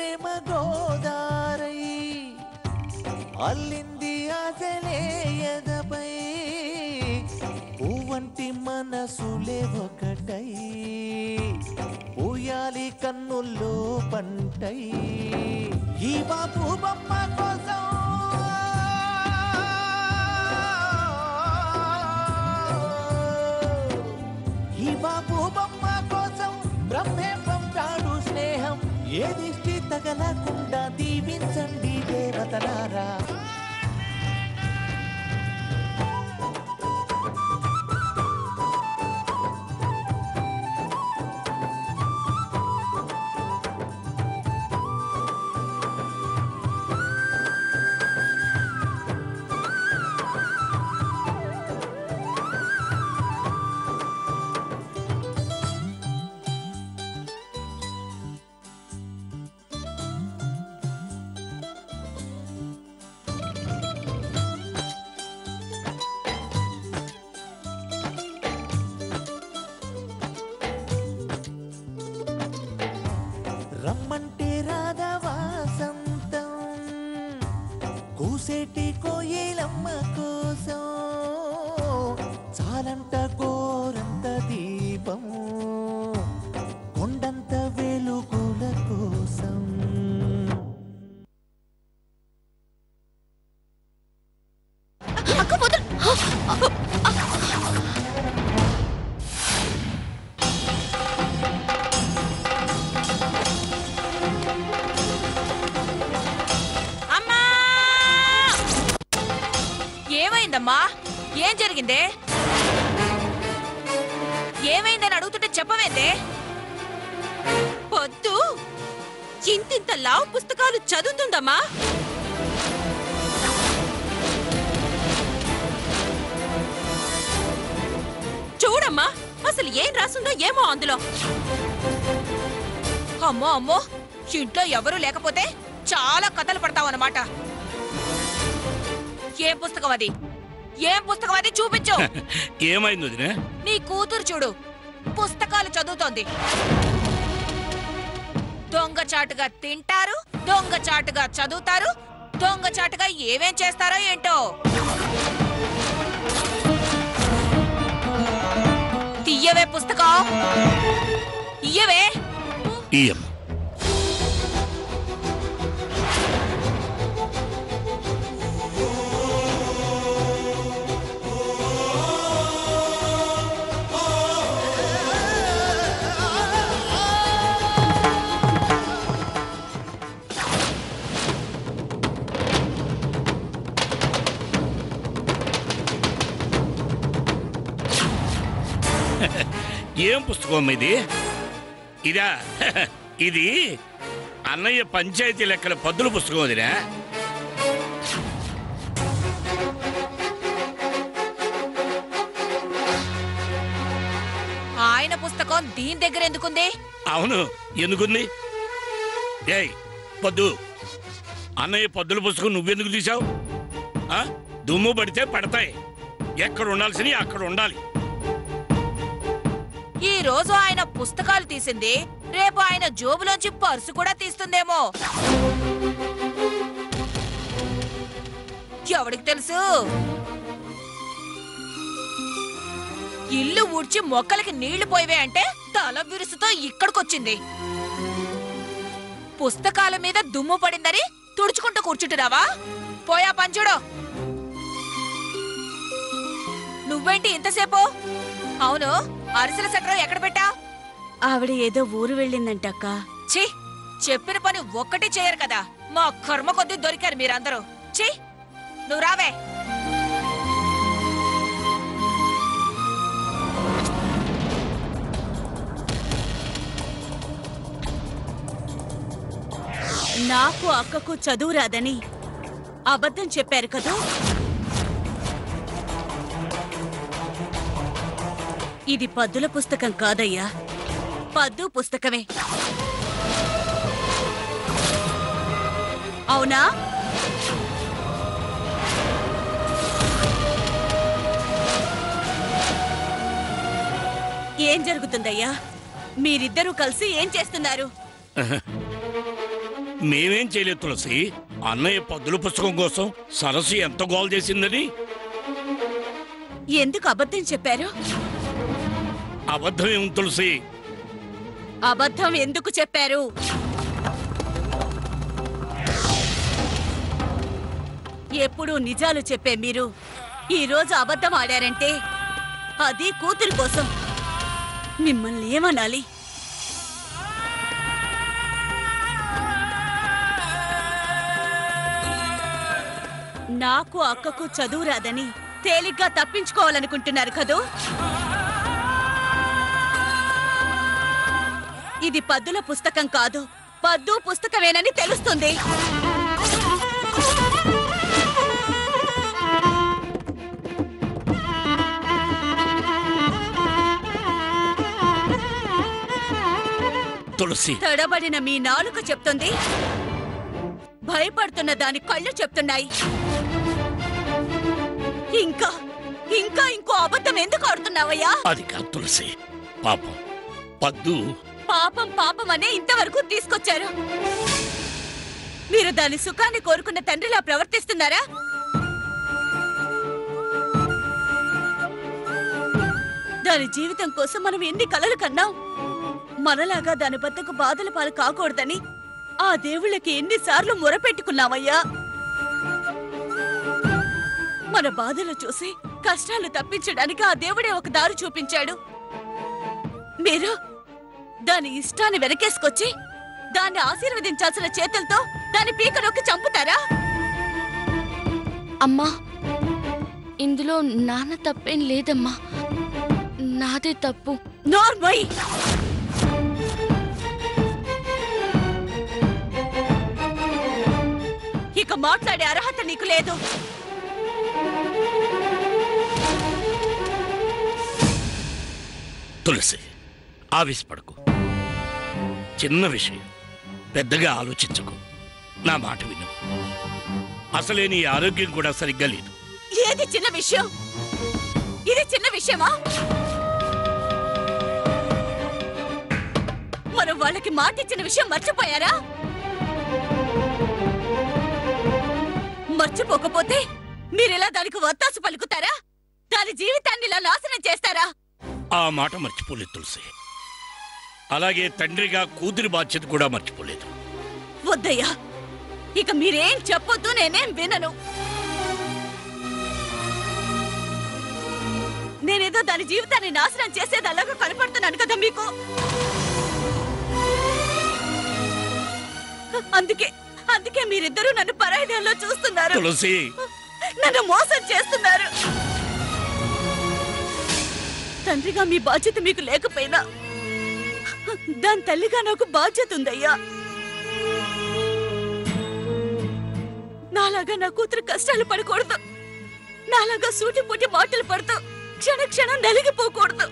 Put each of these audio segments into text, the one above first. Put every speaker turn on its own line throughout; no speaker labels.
ప్రేమ గోదారై అల్లింది ఆశలే ఎదపై పువ్వంటి మనసులే ఒకటై పూయాలి కన్నుల్లో పంటై ఈ బాపు బొమ్మ కోసం ఈ బాపు బొమ్మ కోసం బ్రహ్మే పంపాడు స్నేహం ఏ దిష్టి తగలకుండా దీవించండి దేవతలారా రమ్మంటే రాధవాసంతం కూసేటి కోయిలమ్మ కోసం చాలంట కోరంత దీపం కొండంత వెలుగుల కోసం
ఏమైందమ్మా ఏం జరిగిందే ఏమైందని అడుగుతుంటే చెప్పవేందే పొద్దు ఇంతింత లావు పుస్తకాలు చదువుతుందమ్మా చూడమ్మా అసలు ఏం రాసుందో ఏమో అందులో అమ్మో అమ్మో ఇంట్లో ఎవరూ లేకపోతే చాలా కథలు పడతావన్నమాట ఏం పుస్తకం అది ఏం పుస్తకం అది చూపించు
ఏమైంది వదినా
నీ కూతురు చూడు పుస్తకాలు చదువుతోంది దొంగచాటుగా తింటారు దొంగచాటుగా చదువుతారు దొంగచాటుగా ఏమేం చేస్తారో ఏంటో తీయవే పుస్తకం ఇయ్యవే
ఏం పుస్తకం ఇది ఇదా ఇది అన్నయ్య పంచాయతీ లెక్కల పద్దుల పుస్తకం వదినా
ఆయన పుస్తకం దీని దగ్గర ఎందుకుంది
అవును ఎందుకుంది ఏయ్ పొద్దు అన్నయ్య పద్దుల పుస్తకం నువ్వెందుకు తీసావు దుమ్ము పడితే పడతాయి ఎక్కడ ఉండాల్సినవి అక్కడ ఉండాలి
ఈ రోజు ఆయన పుస్తకాలు తీసింది రేపు ఆయన జోబులోంచి పర్సు కూడా తీస్తుందేమో ఎవడికి తెలుసు ఇల్లు ఊడ్చి మొక్కలకి నీళ్లు పోయివే అంటే తల విరుసుతో ఇక్కడికొచ్చింది పుస్తకాల మీద దుమ్ము పడిందని తుడుచుకుంటూ కూర్చుంటున్నావా పోయా పంచుడు నువ్వేంటి ఇంతసేపు అవును అరిసెల సట్రం ఎక్కడ పెట్టా
ఆవిడ ఏదో ఊరు వెళ్ళిందంటక్క
ఛీ చెప్పిన పని ఒక్కటి చేయరు కదా మా కర్మ కొద్దీ దొరికారు మీరందరూ ఛీ నువ్వు రావే
నాకు అక్కకు చదువు రాదని అబద్ధం చెప్పారు కదూ ఇది పద్దుల పుస్తకం కాదయ్యా పద్దు పుస్తకమే అవునా ఏం జరుగుతుందయ్యా మీరిద్దరూ కలిసి ఏం చేస్తున్నారు
మేమేం చేయలేదు తులసి. అన్నయ్య పద్దుల పుస్తకం కోసం సరస్సు ఎంత గోల్ చేసిందని.
ఎందుకు అబద్ధం చెప్పారు?
అబద్ధం ఏం తులసి?
అబద్ధం ఎందుకు చెప్పారు? ఎప్పుడూ నిజాలు చెప్పే మీరు ఈ రోజు అబద్ధం ఆడారంటే అది కూతురు కోసం. మిమ్మల్ని ఏమనాలి? నాకు అక్కకు చదువు రాదని తేలిగ్గా తప్పించుకోవాలనుకుంటున్నారు కదూ? ఇది పద్దుల పుస్తకం కాదు, పద్దు పుస్తకమేనని తెలుస్తుంది.
తులసి,
తడబడిన మీ నాలుక చెప్తుంది, భయపడుతున్న దాని కళ్ళు చెప్తున్నాయి. ఇంకా ఇంకా ఇంకో అబద్ధం ఎందుకు ఆడుతున్నావయ్యా?
అది కాదు తులసి, పాపం పద్దు.
పాపం పాపం అనే ఇంతవరకు తీసుకొచ్చారు. మీరు దాని సుఖాన్ని కోరుకున్న తండ్రిలా ప్రవర్తిస్తున్నారా? దాని జీవితం కోసం మనం ఎన్ని కలలు కన్నాం. మనలాగా దాని బతుకు బాధల పాలు కాకూడదని ఆ దేవుళ్ళకి ఎన్నిసార్లు మొరపెట్టుకున్నామయ్యా. మన బాధలు చూసి కష్టాలు తప్పించడానికి ఆ దేవుడే ఒక దారి చూపించాడు. మీరు దాని ఇష్టాన్ని వెనకేసుకొచ్చి దాన్ని ఆశీర్వదించాల్సిన చేతులతో దాని పీక నొక్కి చంపుతారా?
అమ్మా, ఇందులో నాన్న తప్పేం లేదమ్మా, నాదే తప్పు.
నోర్మై! ఇక మాట్లాడే అర్హత నీకు లేదు.
తులసి, ఆవేశపడకు. చిన్న విషయం, పెద్దగా ఆలోచించకు. నా మాట విను. అసలే నీ ఆరోగ్యం కూడా సరిగ్గా లేదు.
ఏది చిన్న విషయం? ఇది చిన్న విషయమా? మనం వాళ్ళకి మాట ఇచ్చిన విషయం మర్చిపోయారా? మర్చిపోకపోతే మీరెలా దానికి వత్తాసు పలుకుతారా? దాని జీవితాన్ని ఇలా నాశనం చేస్తారా?
ఆ మాట మర్చిపోలేదు తులసి. అలాగే తండ్రిగా కూతురి బాధ్యత కూడా మర్చిపోలేదు.
వద్దయ్యా, ఇక మీరేం చెప్పొద్దు, నేనేం వినను. నేనేదో దాని జీవితాన్ని నాశనం చేసేది అలాగా కనపడుతున్నాను కదా మీకు. అందుకే అందుకే మీరిద్దరూ నన్ను పరాయిదాల్లో చూస్తున్నారు.
తులసి,
నన్ను మోసం చేస్తున్నారు. తండ్రిగా మీ బాధ్యత మీకు లేకపోయినా దాని తల్లిగా నాకు బాధ్యత ఉందయ్యా. నాలాగా నా కూతురు కష్టాలు పడకూడదు. నాలాగా సూటిపోటి మాటలు పడుతూ క్షణ క్షణం నలిగిపోకూడదు.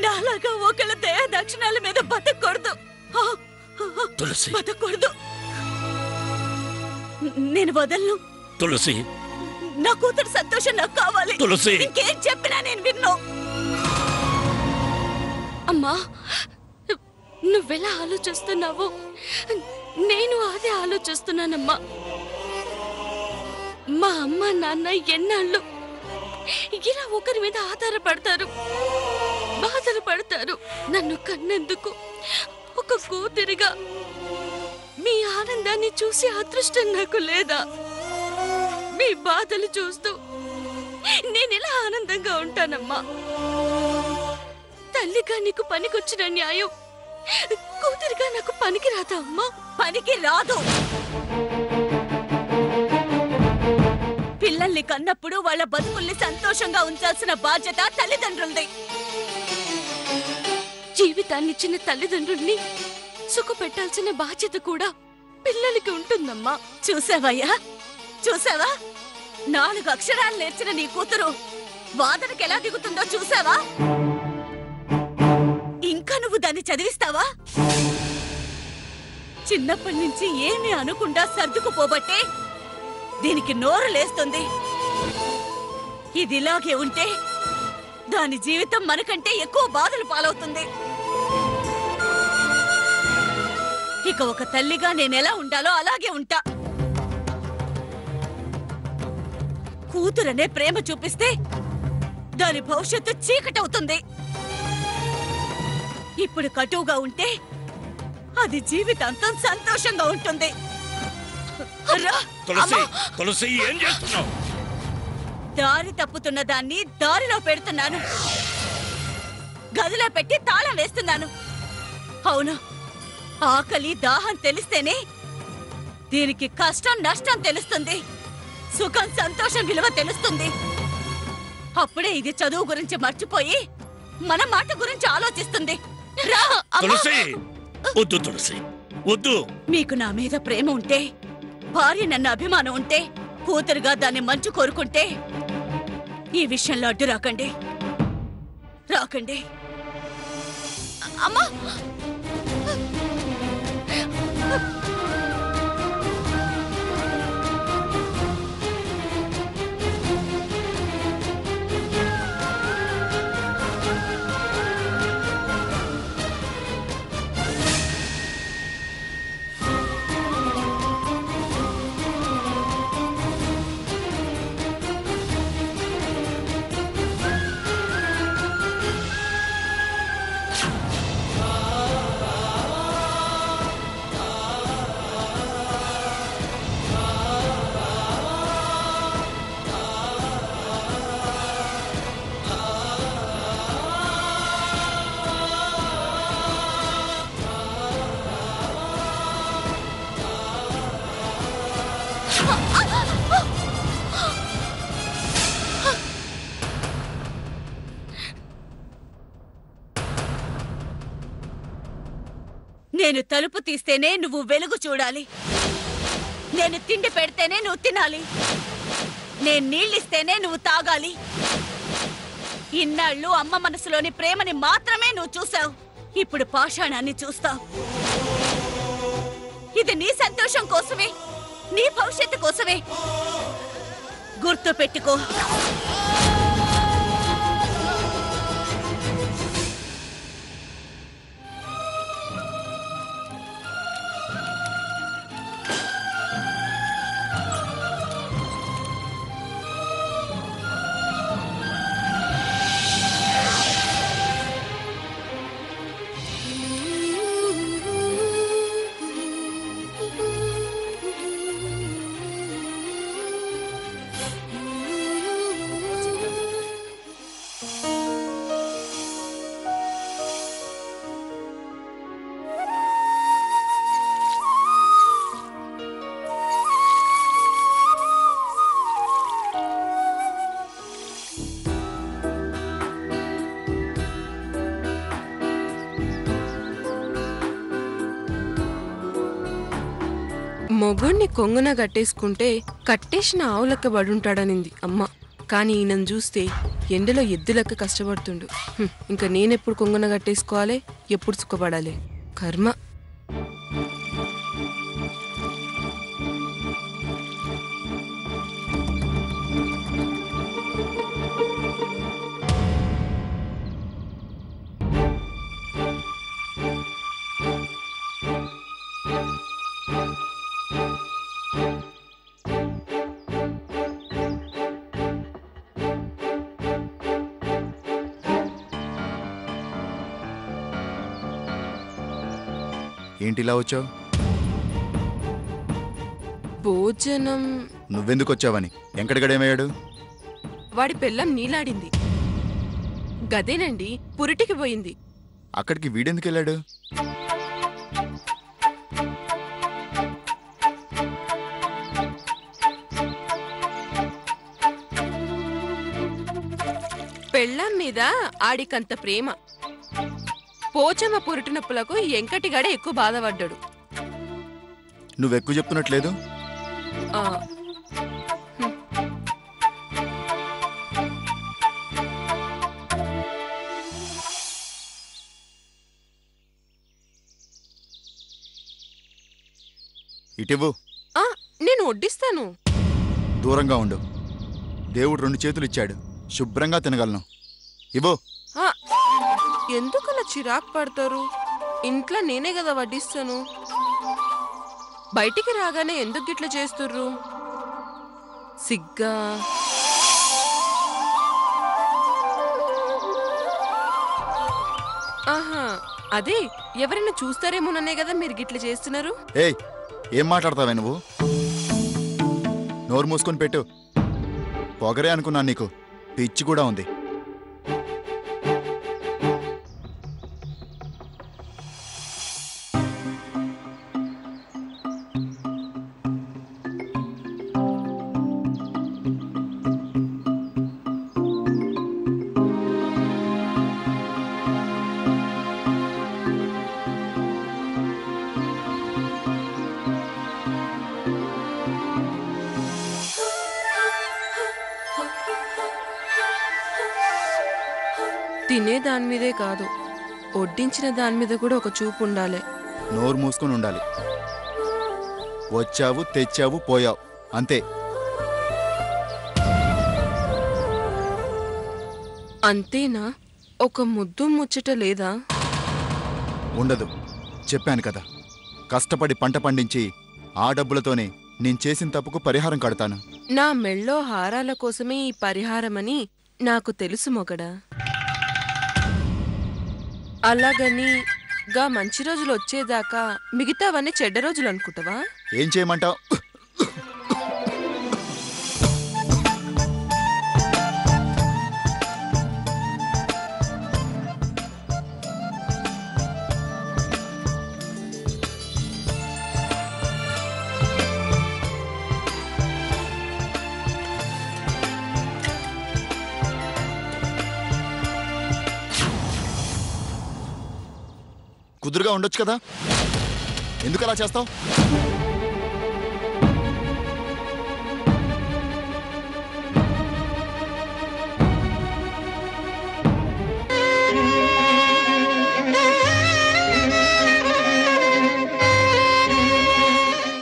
నాలాగా ఒకళ్ళ దయా దక్షిణాల మీద బతకూడదు.
తులసి,
బతకూడదు. నేను వదలను.
తులసి,
నా కూతురు సంతోషం నాకు కావాలి.
తులసి,
ఇంకేం చెప్పినా నేను విన్ను.
అమ్మా, నువ్వెలా ఆలోచిస్తున్నావో నేను అదే ఆలోచిస్తున్నానమ్మా. మా అమ్మ నాన్న ఎన్నాళ్ళు ఇలా ఒకరి మీద ఆధారపడతారు, బాధలు పడతారు. నన్ను కన్నందుకు ఒక కూతురిగా మీ ఆనందాన్ని చూసి అదృష్టం నాకు లేదా? మీ బాధలు చూస్తూ నేనెలా ఆనందంగా ఉంటానమ్మా? తల్లిగా నీకు పనికొచ్చిన న్యాయం కూతురిగా నాకు పనికి రాదా అమ్మా?
పనికి రాదు. పిల్లల్ని కన్నప్పుడు వాళ్ళ బతుకుల్ని సంతోషంగా ఉంచాల్సిన బాధ్యత తల్లిదండ్రులది.
జీవితాన్నిచ్చిన తల్లిదండ్రుల్ని సుఖపెట్టాల్సిన బాధ్యత కూడా పిల్లలకి ఉంటుందమ్మా.
చూసావయ్యా, చూసావా? 4 అక్షరాలు నేర్చిన నీ కూతురు వాదనకి ఎలా దిగుతుందో చూసావా? ఇంకా నువ్వు దాన్ని చదివిస్తావా? చిన్నప్పటి నుంచి ఏమీ అనుకుండా సర్దుకుపోబట్టే దీనికి నోరు లేస్తుంది. ఇదిలాగే ఉంటే దాని జీవితం మనకంటే ఎక్కువ బాధలు పాలవుతుంది. ఇక ఒక తల్లిగా నేనెలా ఉండాలో అలాగే ఉంటా. కూతురనే ప్రేమ చూపిస్తే దాని భవిష్యత్తు చీకటవుతుంది. ఇప్పుడు కటువుగా ఉంటే అది జీవితాంతం సంతోషంగా ఉంటుంది.
తులసి ఏం చేస్తున్నావు?
దారి తప్పుతున్న దాన్ని దారిలో పెడుతున్నాను. గదిలో పెట్టి తాళం వేస్తున్నాను. అవును, ఆకలి దాహం తెలిస్తేనే దీనికి కష్టం నష్టం తెలుస్తుంది, సుఖం సంతోషం విలువ తెలుస్తుంది. అప్పుడే ఇది చదువు గురించి మర్చిపోయి మన మాట గురించి ఆలోచిస్తుంది.
తులసి వద్దు, తులసి వద్దు.
మీకు నా మీద ప్రేమ ఉంటే, భార్య నన్ను అభిమానం ఉంటే, కూతురుగా దాన్ని మంచు కోరుకుంటే ఈ విషయంలో అడ్డు రాకండి. అమ్మా, నేను తలుపు తీస్తేనే నువ్వు వెలుగు చూడాలి. నేను తిండి పెడితేనే నువ్వు తినాలి. నేను నీళ్ళిస్తేనే నువ్వు తాగాలి. ఇన్నాళ్ళు అమ్మ మనసులోని ప్రేమని మాత్రమే నువ్వు చూసావు. ఇప్పుడు పాషాణాన్ని చూస్తావు. ఇది నీ సంతోషం కోసమే, నీ భవిష్యత్తు కోసమే. గుర్తు పెట్టుకో.
మొగుణ్ణి కొంగున కట్టేసుకుంటే కట్టేసిన ఆవులక్క బడుంటాడనింది అమ్మ. కానీ ఈయనను చూస్తే ఎండలో ఎద్దులక్క కష్టపడుతుండు. ఇంకా నేనెప్పుడు కొంగున కట్టేసుకోవాలి, ఎప్పుడు సుఖపడాలి? కర్మ.
ఏంటిలా వచ్చావు?
భోజనం.
నువ్వెందుకు వచ్చావని. ఎంకడగడేమయ్యాడు?
వాడి పెళ్ళం నీలాడింది. గదేనండి, పురిటికి పోయింది.
అక్కడికి వీడెందుకు వెళ్ళాడు?
పెళ్ళం మీద ఆడికంత ప్రేమ. పోచమ్మ పురిటి నొప్పులకు ఎంకటిగాడే ఎక్కువ బాధపడ్డాడు.
నువ్వెక్కువ చెప్తున్నట్లేదు. ఇటివ్వు.
నేను వడ్డిస్తాను.
దూరంగా ఉండు. దేవుడు 2 చేతులు ఇచ్చాడు, శుభ్రంగా తినగలను. ఇవ్వు.
ఎందుకలా చిరాకు పడతారు? ఇంట్లో నేనే కదా వడ్డిస్తాను. బయటికి రాగానే ఎందుకు గిట్ల చేస్తుర్రు? సిగ్గా? ఆహా, అదే ఎవరైనా చూస్తారేమోననే కదా మీరు గిట్ల చేస్తున్నారు.
ఏయ్, ఏం మాట్లాడతావే నువ్వు? నోరు మూసుకొని పెట్టు. పొగరే అనుకున్నాను, నీకు పిచ్చి కూడా ఉంది.
తినే దాని మీదే కాదు, వడ్డించిన దాని మీద కూడా ఒక చూపు ఉండాలి.
నోరు మూసుకొని ఉండాలి. వచ్చావు, తెచ్చావు, పోయావు, అంతే.
అంతేనా? ఒక ముద్దు ముచ్చట లేదా?
ఉండదు, చెప్పాను కదా. కష్టపడి పంట పండించి ఆ డబ్బులతోనే నేను చేసిన తప్పుకు పరిహారం కడతాను.
నా మెళ్ళో హారాల కోసమే ఈ పరిహారమని నాకు తెలుసు మొగడా. అలాగని గా మంచి రోజులు వచ్చేదాకా మిగతావన్నీ చెడ్డ రోజులు అనుకుంటావా?
ఏం చేయమంటావు? కుదురుగా ఉండొచ్చు కదా, ఎందుకు అలా చేస్తావు?